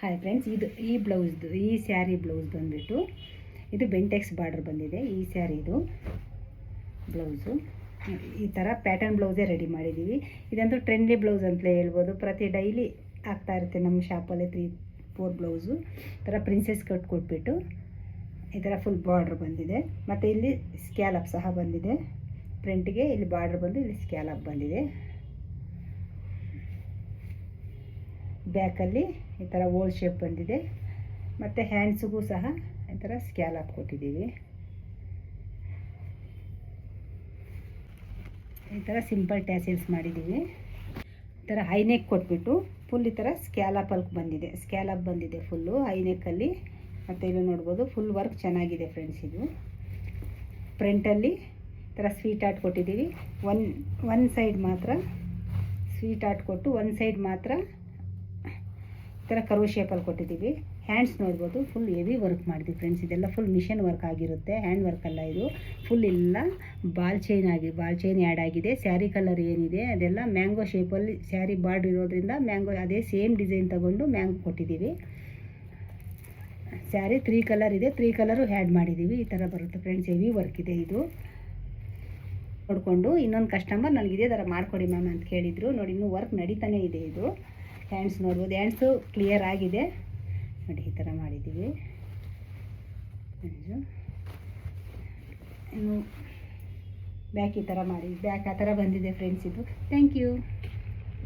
Hi friends, ಈ ಬ್ಲೌಸ್ದು ಈ sari blouse ಬಂದುಬಿಟ್ಟು ಇದು ಬೆಂಟೆಕ್ಸ್ ಬಾರ್ಡರ್ ಬಂದಿದೆ. ಈ ಸ್ಯಾರಿದು ಬ್ಲೌಸು ಈ ಥರ ಪ್ಯಾಟರ್ನ್ ಬ್ಲೌಸೇ ರೆಡಿ ಮಾಡಿದ್ದೀವಿ. ಇದಂತೂ ಟ್ರೆಂಡಿ ಬ್ಲೌಸ್ ಅಂತಲೇ ಹೇಳ್ಬೋದು. ಪ್ರತಿ ಡೈಲಿ ಆಗ್ತಾ ಇರುತ್ತೆ ನಮ್ಮ ಶಾಪಲ್ಲಿ 3-4 ಬ್ಲೌಸು. ಈ ಥರ ಪ್ರಿನ್ಸೆಸ್ ಕಟ್ ಕೊಟ್ಬಿಟ್ಟು ಈ ಥರ ಫುಲ್ ಬಾರ್ಡ್ರ್ ಬಂದಿದೆ. ಮತ್ತು ಇಲ್ಲಿ ಸ್ಕ್ಯಾಲಪ್ ಸಹ ಬಂದಿದೆ. ಫ್ರಂಟಿಗೆ ಇಲ್ಲಿ ಬಾರ್ಡ್ರ್ ಬಂದು ಇಲ್ಲಿ ಸ್ಕ್ಯಾಲಪ್ ಬಂದಿದೆ. ಬ್ಯಾಕಲ್ಲಿ ಈ ಥರ ಓಲ್ ಶೇಪ್ ಬಂದಿದೆ. ಮತ್ತು ಹ್ಯಾಂಡ್ಸಿಗೂ ಸಹ ಈ ಥರ ಸ್ಕ್ಯಾಲಪ್ ಕೊಟ್ಟಿದ್ದೀವಿ. ಈ ಥರ ಸಿಂಪಲ್ ಟ್ಯಾಸಲ್ಸ್ ಮಾಡಿದ್ದೀವಿ. ಈ ಥರ ಹೈನೆಕ್ ಕೊಟ್ಬಿಟ್ಟು ಫುಲ್ ಈ ಥರ ಸ್ಕ್ಯಾಲಪ್ ಬಂದಿದೆ ಫುಲ್ಲು ಹೈನೆಕ್ಕಲ್ಲಿ. ಮತ್ತು ಇಲ್ಲಿ ನೋಡ್ಬೋದು ಫುಲ್ ವರ್ಕ್ ಚೆನ್ನಾಗಿದೆ ಫ್ರೆಂಡ್ಸ್. ಇದು ಫ್ರಂಟಲ್ಲಿ ಈ ಥರ ಸ್ವೀಟ್ ಆರ್ಟ್ ಕೊಟ್ಟಿದ್ದೀವಿ. ಒನ್ ಸೈಡ್ ಮಾತ್ರ ಸ್ವೀಟ್ ಆರ್ಟ್ ಕೊಟ್ಟು ಒಂದು ಸೈಡ್ ಮಾತ್ರ ಈ ಥರ ಕರ್ವ್ ಶೇಪಲ್ಲಿ ಕೊಟ್ಟಿದ್ದೀವಿ. ಹ್ಯಾಂಡ್ಸ್ ನೋಡ್ಬೋದು ಫುಲ್ ಹೆವಿ ವರ್ಕ್ ಮಾಡಿದ್ದೀವಿ ಫ್ರೆಂಡ್ಸ್. ಇದೆಲ್ಲ ಫುಲ್ ಮಿಷನ್ ವರ್ಕ್ ಆಗಿರುತ್ತೆ, ಹ್ಯಾಂಡ್ ವರ್ಕ್ ಅಲ್ಲ. ಇದು ಫುಲ್ ಎಲ್ಲ ಬಾಲ್ ಚೈನ್ ಆ್ಯಡ್ ಆಗಿದೆ. ಸ್ಯಾರಿ ಕಲರ್ ಏನಿದೆ ಅದೆಲ್ಲ ಮ್ಯಾಂಗೋ ಶೇಪಲ್ಲಿ ಸ್ಯಾರಿ ಬಾರ್ಡ್ರ್ ಇರೋದ್ರಿಂದ ಮ್ಯಾಂಗೋ ಅದೇ ಸೇಮ್ ಡಿಸೈನ್ ತೊಗೊಂಡು ಮ್ಯಾಂಗೋ ಕೊಟ್ಟಿದ್ದೀವಿ. ಸ್ಯಾರಿ 3 ಕಲರ್ ಇದೆ, 3 ಕಲರು ಆ್ಯಡ್ ಮಾಡಿದ್ದೀವಿ. ಈ ಥರ ಬರುತ್ತೆ ಫ್ರೆಂಡ್ಸ್. ಹೆವಿ ವರ್ಕ್ ಇದೆ. ಇದು ನೋಡಿಕೊಂಡು ಇನ್ನೊಂದು ಕಸ್ಟಮರ್ ನನಗೆ ಇದೇ ಥರ ಮಾಡಿಕೊಡಿ ಮ್ಯಾಮ್ ಅಂತ ಕೇಳಿದರು. ನೋಡಿ, ಇನ್ನೂ ವರ್ಕ್ ನಡೀತಾನೆ ಇದೆ. ಇದು ಹ್ಯಾಂಡ್ಸ್ ನೋಡ್ಬೋದು, ಹ್ಯಾಂಡ್ಸು ಕ್ಲಿಯರ್ ಆಗಿದೆ ನೋಡಿ. ಈ ಥರ ಮಾಡಿದ್ದೀವಿ. ಇನ್ನು ಬ್ಯಾಕ್ ಈ ಥರ ಮಾಡಿ ಬ್ಯಾಕ್ ಆ ಥರ ಬಂದಿದೆ ಫ್ರೆಂಡ್ಸ್. ಇದು ಥ್ಯಾಂಕ್ ಯು.